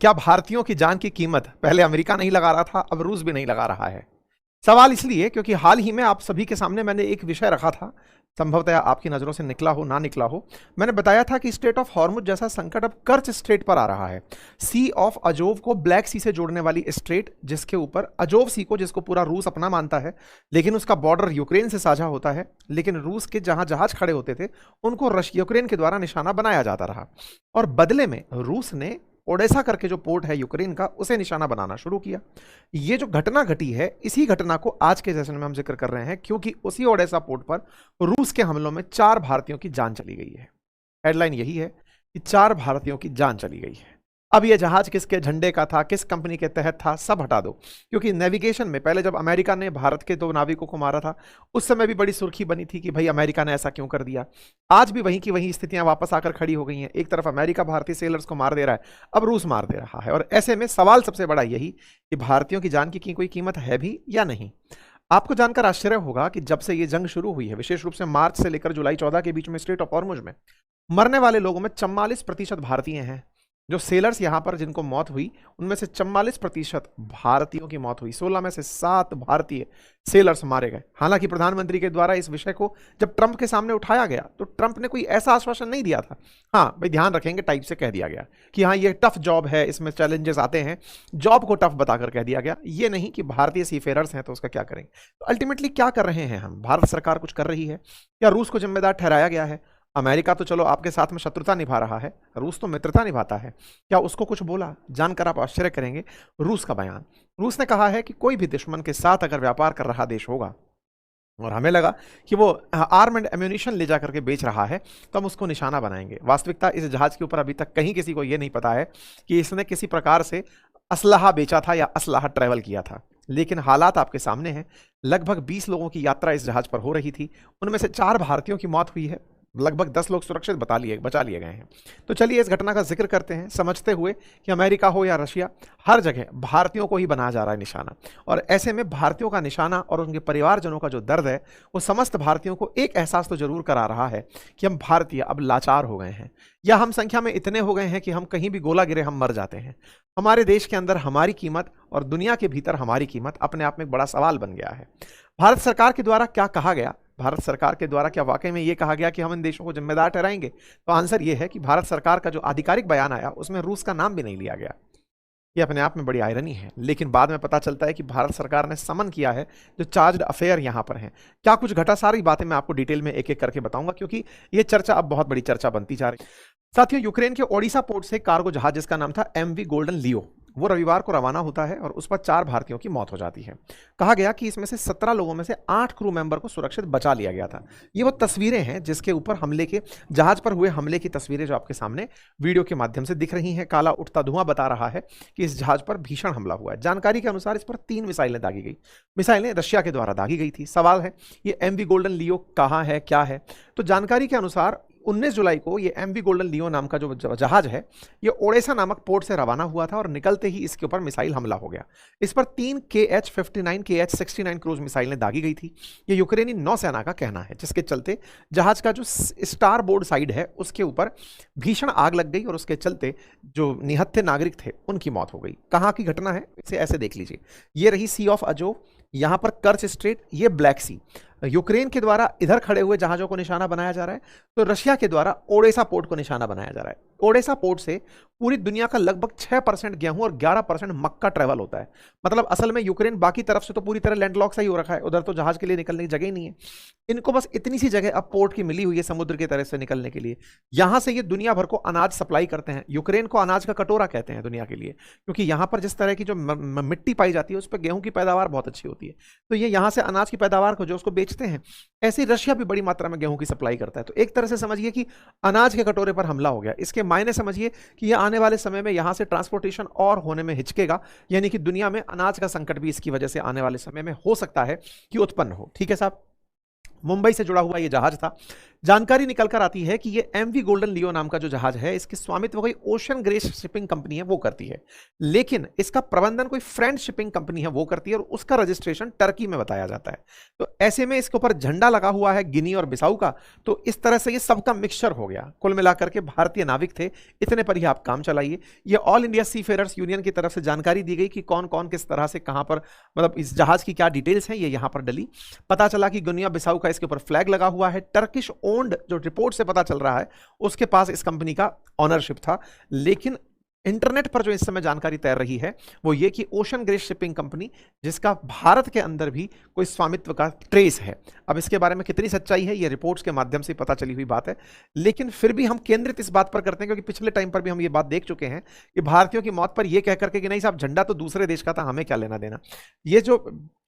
क्या भारतीयों की जान की कीमत पहले अमेरिका नहीं लगा रहा था, अब रूस भी नहीं लगा रहा है? सवाल इसलिए क्योंकि हाल ही में आप सभी के सामने मैंने एक विषय रखा था, संभवतः आपकी नजरों से निकला हो ना निकला हो। मैंने बताया था कि स्ट्रेट ऑफ हॉर्मुज जैसा संकट अब कर्च स्ट्रेट पर आ रहा है। सी ऑफ अजोव को ब्लैक सी से जोड़ने वाली स्ट्रेट, जिसके ऊपर अजोव सी को, जिसको पूरा रूस अपना मानता है, लेकिन उसका बॉर्डर यूक्रेन से साझा होता है, लेकिन रूस के जहां जहाज खड़े होते थे उनको यूक्रेन के द्वारा निशाना बनाया जाता रहा, और बदले में रूस ने ओडेसा करके जो पोर्ट है यूक्रेन का, उसे निशाना बनाना शुरू किया। ये जो घटना घटी है, इसी घटना को आज के सेशन में हम जिक्र कर रहे हैं, क्योंकि उसी ओडेसा पोर्ट पर रूस के हमलों में 4 भारतीयों की जान चली गई है। हेडलाइन यही है कि 4 भारतीयों की जान चली गई है। अब ये जहाज किसके झंडे का था, किस कंपनी के तहत था, सब हटा दो, क्योंकि नेविगेशन में पहले जब अमेरिका ने भारत के 2 नाविकों को मारा था, उस समय भी बड़ी सुर्खी बनी थी कि भाई अमेरिका ने ऐसा क्यों कर दिया। आज भी वहीं की वहीं स्थितियां वापस आकर खड़ी हो गई हैं। एक तरफ अमेरिका भारतीय सेलर्स को मार दे रहा है, अब रूस मार दे रहा है, और ऐसे में सवाल सबसे बड़ा यही कि भारतीयों की जान की कोई कीमत है भी या नहीं। आपको जानकर आश्चर्य होगा कि जब से ये जंग शुरू हुई है, विशेष रूप से मार्च से लेकर जुलाई 14 के बीच में स्ट्रेट ऑफ हॉर्मुज में मरने वाले लोगों में 44% भारतीय हैं। जो सेलर्स यहां पर जिनको मौत हुई, उनमें से 44% भारतीयों की मौत हुई। 16 में से 7 भारतीय सेलर्स मारे गए। हालांकि प्रधानमंत्री के द्वारा इस विषय को जब ट्रंप के सामने उठाया गया, तो ट्रंप ने कोई ऐसा आश्वासन नहीं दिया था। हाँ भाई, ध्यान रखेंगे टाइप से कह दिया गया कि हाँ ये टफ जॉब है, इसमें चैलेंजेस आते हैं, जॉब को टफ बताकर कह दिया गया। ये नहीं कि भारतीय सीफेरर्स हैं तो उसका क्या करेंगे। तो अल्टीमेटली क्या कर रहे हैं हम? भारत सरकार कुछ कर रही है या रूस को जिम्मेदार ठहराया गया है? अमेरिका तो चलो आपके साथ में शत्रुता निभा रहा है, रूस तो मित्रता निभाता है। क्या उसको कुछ बोला? जानकर आप आश्चर्य करेंगे रूस का बयान। रूस ने कहा है कि कोई भी दुश्मन के साथ अगर व्यापार कर रहा देश होगा और हमें लगा कि वो आर्म एंड एम्यूनिशन ले जाकर के बेच रहा है, तो हम उसको निशाना बनाएंगे। वास्तविकता इस जहाज के ऊपर अभी तक कहीं किसी को यह नहीं पता है कि इसने किसी प्रकार से असलहा बेचा था या असलहा ट्रैवल किया था, लेकिन हालात आपके सामने हैं। लगभग 20 लोगों की यात्रा इस जहाज पर हो रही थी, उनमें से 4 भारतीयों की मौत हुई है, लगभग 10 लोग सुरक्षित बचा लिए गए हैं। तो चलिए इस घटना का जिक्र करते हैं, समझते हुए कि अमेरिका हो या रशिया, हर जगह भारतीयों को ही बनाया जा रहा है निशाना। और ऐसे में भारतीयों का निशाना और उनके परिवारजनों का जो दर्द है, वो समस्त भारतीयों को एक एहसास तो जरूर करा रहा है कि हम भारतीय अब लाचार हो गए हैं, या हम संख्या में इतने हो गए हैं कि हम कहीं भी गोला गिरे हम मर जाते हैं। हमारे देश के अंदर हमारी कीमत और दुनिया के भीतर हमारी कीमत अपने आप में एक बड़ा सवाल बन गया है। भारत सरकार के द्वारा क्या कहा गया? भारत सरकार के द्वारा क्या वाकई में यह कहा गया कि हम इन देशों को जिम्मेदार ठहराएंगे? तो आंसर यह है कि भारत सरकार का जो आधिकारिक बयान आया, उसमें रूस का नाम भी नहीं लिया गया। ये अपने आप में बड़ी आयरनी है। लेकिन बाद में पता चलता है कि भारत सरकार ने समन किया है जो चार्ज्ड अफेयर यहां पर हैं। क्या कुछ घटा, सारी बातें मैं आपको डिटेल में एक एक करके बताऊंगा, क्योंकि ये चर्चा अब बहुत बड़ी चर्चा बनती जा रही है। साथियों, यूक्रेन के ओडिशा पोर्ट से कार्गो जहाज जिसका नाम था एमवी गोल्डन लियो, वो रविवार को रवाना होता है और उस पर 4 भारतीयों की मौत हो जाती है। कहा गया कि इसमें से 17 लोगों में से 8 क्रू मेंबर को सुरक्षित बचा लिया गया था। ये वो तस्वीरें हैं जिसके ऊपर हमले के, जहाज पर हुए हमले की तस्वीरें जो आपके सामने वीडियो के माध्यम से दिख रही हैं। काला उठता धुआं बता रहा है कि इस जहाज पर भीषण हमला हुआ है। जानकारी के अनुसार इस पर 3 मिसाइलें दागी गई। मिसाइलें रशिया के द्वारा दागी गई थी। सवाल है ये एमवी गोल्डन लियो कहाँ है, क्या है? तो जानकारी के अनुसार 19 जुलाई को ये एमवी गोल्डन लियो नाम का जो जहाज है, ये ओडेसा नामक पोर्ट से रवाना हुआ था और निकलते ही इसके ऊपर मिसाइल हमला हो गया। इस पर 3 KH-59 KH-69 क्रूज मिसाइलें दागी गई थी। ये यूक्रेनी नौसेना का कहना है, जिसके चलते जहाज का जो स्टार बोर्ड साइड है उसके ऊपर भीषण आग लग गई और उसके चलते जो निहत्थे नागरिक थे उनकी मौत हो गई। कहाँ की घटना है इसे ऐसे देख लीजिए। ये रही सी ऑफ अजोव, यहां पर कर्च स्ट्रेट, ये ब्लैक सी। यूक्रेन के द्वारा इधर खड़े हुए जहाजों को निशाना बनाया जा रहा है, तो रशिया के द्वारा ओडेसा पोर्ट को निशाना बनाया जा रहा है। ओडेसा पोर्ट से पूरी दुनिया का लगभग 6% गेहूं और 11% मक्का ट्रेवल होता है। मतलब असल में यूक्रेन बाकी तरफ से तो पूरी तरह लैंडलॉक सा ही हो रखा है, उधर तो जहाज के लिए निकलने की जगह ही नहीं है। इनको बस इतनी सी जगह अब पोर्ट की मिली हुई है समुद्र की तरफ से निकलने के लिए। यहां से ये दुनिया भर को अनाज सप्लाई करते हैं। यूक्रेन को अनाज का कटोरा कहते हैं दुनिया के लिए, क्योंकि यहां पर जिस तरह की जो मिट्टी पाई जाती है उस पर गेहूं की पैदावार बहुत अच्छी होती है। तो ये यहां से अनाज की पैदावार को जो उसको बेचते हैं, ऐसे रशिया भी बड़ी मात्रा में गेहूं की सप्लाई करता है। तो एक तरह से समझिए कि अनाज के कटोरे पर हमला हो गया। इसके मायने समझिए कि यह आने वाले समय में यहां से ट्रांसपोर्टेशन और होने में हिचकेगा, यानी कि दुनिया में अनाज का संकट भी इसकी वजह से आने वाले समय में हो सकता है कि उत्पन्न हो। ठीक है साहब, मुंबई से जुड़ा हुआ यह जहाज था। जानकारी निकल कर आती है कि ये एमवी गोल्डन लियो नाम का जो जहाज है, इसके स्वामित्व कोई ओशन ग्रेस शिपिंग कंपनी है वो करती है, लेकिन इसका प्रबंधन कोई फ्रेंच शिपिंग कंपनी है वो करती है, और उसका रजिस्ट्रेशन टर्की में बताया जाता है। तो ऐसे में इसके ऊपर झंडा लगा हुआ है गिनी और बिसाऊ का, तो इस तरह से ये सबका मिक्सचर हो गया। कुल मिलाकर के भारतीय नाविक थे, इतने पर ही आप काम चलाइए। ये ऑल इंडिया सी फेयरर्स यूनियन की तरफ से जानकारी दी गई कि कौन कौन किस तरह से कहां पर, मतलब इस जहाज की क्या डिटेल्स हैं, ये यहां पर डली। पता चला कि गुनिया बिसाऊ का इसके ऊपर फ्लैग लगा हुआ है। टर्किश ओन्ड, जो रिपोर्ट से पता चल रहा है, उसके पास इस कंपनी का ऑनरशिप था। लेकिन इंटरनेट पर जो इस समय जानकारी तैर रही है वो ये कि ओशन ग्रेस शिपिंग कंपनी, जिसका भारत के अंदर भी कोई स्वामित्व का ट्रेस है। अब इसके बारे में कितनी सच्चाई है, ये रिपोर्ट्स के माध्यम से पता चली हुई बात है, लेकिन फिर भी हम केंद्रित इस बात पर करते हैं क्योंकि पिछले टाइम पर भी हम ये बात देख चुके हैं कि भारतीयों की मौत पर यह कह करके कि नहीं साहब, झंडा तो दूसरे देश का था, हमें क्या लेना देना। ये जो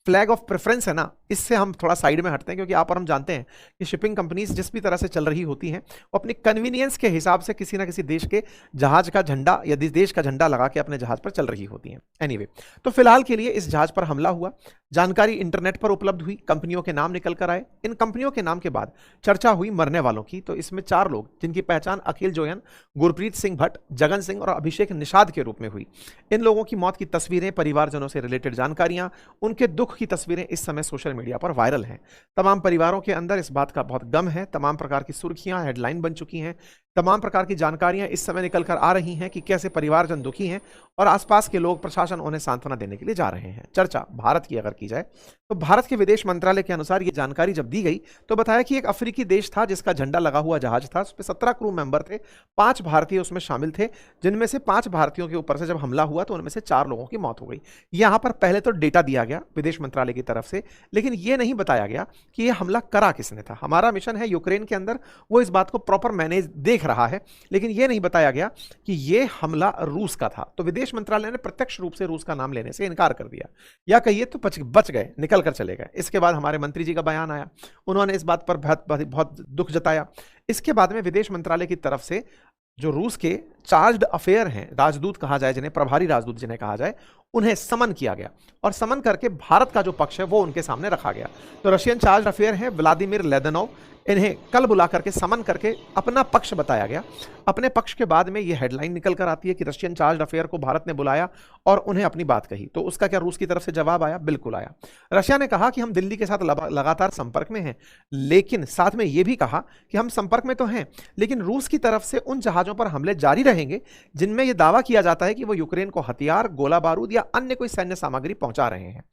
फ्लैग ऑफ प्रेफरेंस है ना, इससे हम थोड़ा साइड में हटते हैं, क्योंकि आप और हम जानते हैं कि शिपिंग कंपनीज जिस भी तरह से चल रही होती हैं, वो अपनी कन्वीनियंस के हिसाब से किसी ना किसी देश के जहाज का झंडा या देश का झंडा लगा के अपने जहाज पर चल रही होती हैं। एनीवे, तो फिलहाल के लिए इस जहाज पर हमला हुआ, जानकारी इंटरनेट पर उपलब्ध हुई, कंपनियों के नाम निकल कर आए। इन कंपनियों के नाम के बाद चर्चा हुई मरने वालों की, तो इसमें 4 लोग जिनकी पहचान अखिल जोयन, गुरप्रीत सिंह भट्ट, जगन सिंह और अभिषेक निषाद के रूप में हुई। इन लोगों की मौत की तस्वीरें, परिवारजनों से रिलेटेड जानकारियां, उनके दुख की तस्वीरें इस समय सोशल मीडिया पर वायरल हैं। तमाम परिवारों के अंदर इस बात का बहुत गम है, तमाम प्रकार की सुर्खियां हेडलाइन बन चुकी हैं, तमाम प्रकार की जानकारियां इस समय निकल कर आ रही हैं कि कैसे परिवारजन दुखी हैं और आसपास के लोग, प्रशासन उन्हें सांत्वना देने के लिए जा रहे हैं। चर्चा भारत की अगर की जाए तो भारत के विदेश मंत्रालय के अनुसार ये जानकारी जब दी गई तो बताया कि एक अफ्रीकी देश था जिसका झंडा लगा हुआ जहाज था, उस पर 17 क्रू मेंबर थे, 5 भारतीय उसमें शामिल थे, जिनमें से 5 भारतीयों के ऊपर से जब हमला हुआ तो उनमें से 4 लोगों की मौत हो गई। यहां पर पहले तो डेटा दिया गया विदेश मंत्रालय की तरफ से, लेकिन यह नहीं बताया गया कि यह हमला करा किसने था। हमारा मिशन है यूक्रेन के अंदर, वो इस बात को प्रॉपर मैनेज देख रहा है, लेकिन यह नहीं बताया गया कि यह हमला रूस का था। तो विदेश मंत्रालय ने प्रत्यक्ष रूप से रूस का नाम लेने से इनकार कर दिया, या कहिए तो बच गए, निकल कर चले गए। इसके बाद हमारे मंत्री जी का बयान आया, उन्होंने इस बात पर बहुत दुख जताया। इसके बाद में विदेश मंत्रालय की तरफ से जो रूस के चार्ज्ड अफेयर हैं, राजदूत कहा जाए जिन्हें, प्रभारी राजदूत जिन्हें कहा जाए, उन्हें समन किया गया और समन करके भारत का जो पक्ष है वो उनके सामने रखा गया। तो रशियन चार्ज अफेयर हैं व्लादिमीर लेदनोव, इन्हें कल बुला करके समन करके अपना पक्ष बताया गया। अपने पक्ष के बाद में ये हेडलाइन निकल कर आती है कि रशियन चार्ज अफेयर को भारत ने बुलाया और उन्हें अपनी बात कही। तो उसका क्या रूस की तरफ से जवाब आया? बिल्कुल आया। रशिया ने कहा कि हम दिल्ली के साथ लगातार संपर्क में हैं, लेकिन साथ में ये भी कहा कि हम संपर्क में तो हैं, लेकिन रूस की तरफ से उन जहाजों पर हमले जारी रहेंगे जिनमें यह दावा किया जाता है कि वो यूक्रेन को हथियार, गोला बारूद या अन्य कोई सैन्य सामग्री पहुंचा रहे हैं।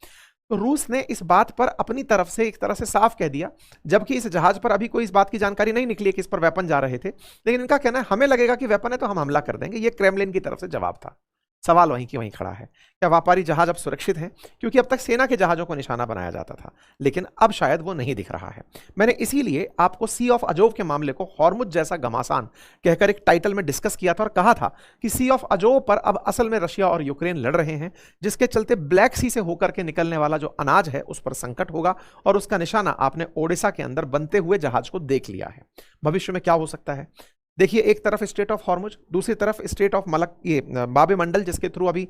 तो रूस ने इस बात पर अपनी तरफ से एक तरह से साफ कह दिया, जबकि इस जहाज पर अभी कोई इस बात की जानकारी नहीं निकली कि इस पर वेपन जा रहे थे, लेकिन इनका कहना है हमें लगेगा कि वेपन है तो हम हमला कर देंगे। ये क्रेमलिन की तरफ से जवाब था। सवाल वहीं की वहीं खड़ा है, क्या व्यापारी जहाज अब सुरक्षित हैं? क्योंकि अब तक सेना के जहाजों को निशाना बनाया जाता था, लेकिन अब शायद वो नहीं दिख रहा है। मैंने इसीलिए आपको सी ऑफ अजोव के मामले को हॉर्मुज जैसा घमासान कहकर एक टाइटल में डिस्कस किया था और कहा था कि सी ऑफ अजोव पर अब असल में रशिया और यूक्रेन लड़ रहे हैं, जिसके चलते ब्लैक सी से होकर के निकलने वाला जो अनाज है उस पर संकट होगा और उसका निशाना आपने ओडिशा के अंदर बनते हुए जहाज को देख लिया है। भविष्य में क्या हो सकता है देखिए, एक तरफ स्टेट ऑफ हॉर्मुज, दूसरी तरफ स्टेट ऑफ मलक, ये बाबे मंडल जिसके थ्रू अभी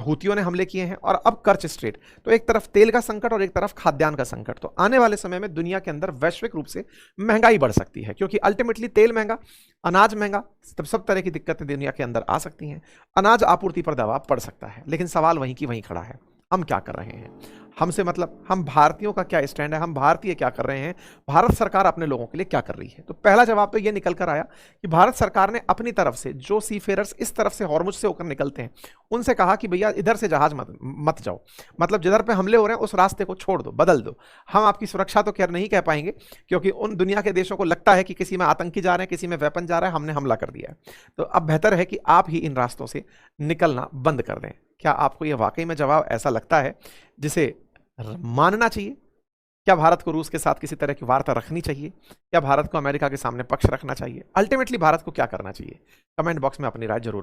हूतियों ने हमले किए हैं, और अब कर्च स्ट्रेट। तो एक तरफ तेल का संकट और एक तरफ खाद्यान्न का संकट। तो आने वाले समय में दुनिया के अंदर वैश्विक रूप से महंगाई बढ़ सकती है, क्योंकि अल्टीमेटली तेल महंगा, अनाज महंगा, सब तरह की दिक्कतें दुनिया के अंदर आ सकती हैं। अनाज आपूर्ति पर दबाव पड़ सकता है, लेकिन सवाल वहीं की वहीं खड़ा है, हम क्या कर रहे हैं? हमसे मतलब हम भारतीयों का क्या स्टैंड है? हम भारतीय क्या कर रहे हैं? भारत सरकार अपने लोगों के लिए क्या कर रही है? तो पहला जवाब तो ये निकल कर आया कि भारत सरकार ने अपनी तरफ से जो सीफेयरर्स इस तरफ से हॉर्मुज से होकर निकलते हैं उनसे कहा कि भैया इधर से जहाज मत जाओ, मतलब जिधर पे हमले हो रहे हैं उस रास्ते को छोड़ दो, बदल दो। हम आपकी सुरक्षा तो खैर नहीं कह पाएंगे, क्योंकि उन दुनिया के देशों को लगता है कि किसी में आतंकी जा रहे हैं, किसी में वेपन जा रहा है, हमने हमला कर दिया है। तो अब बेहतर है कि आप ही इन रास्तों से निकलना बंद कर दें। क्या आपको यह वाकई में जवाब ऐसा लगता है जिसे मानना चाहिए? क्या भारत को रूस के साथ किसी तरह की वार्ता रखनी चाहिए? क्या भारत को अमेरिका के सामने पक्ष रखना चाहिए? अल्टीमेटली भारत को क्या करना चाहिए? कमेंट बॉक्स में अपनी राय जरूर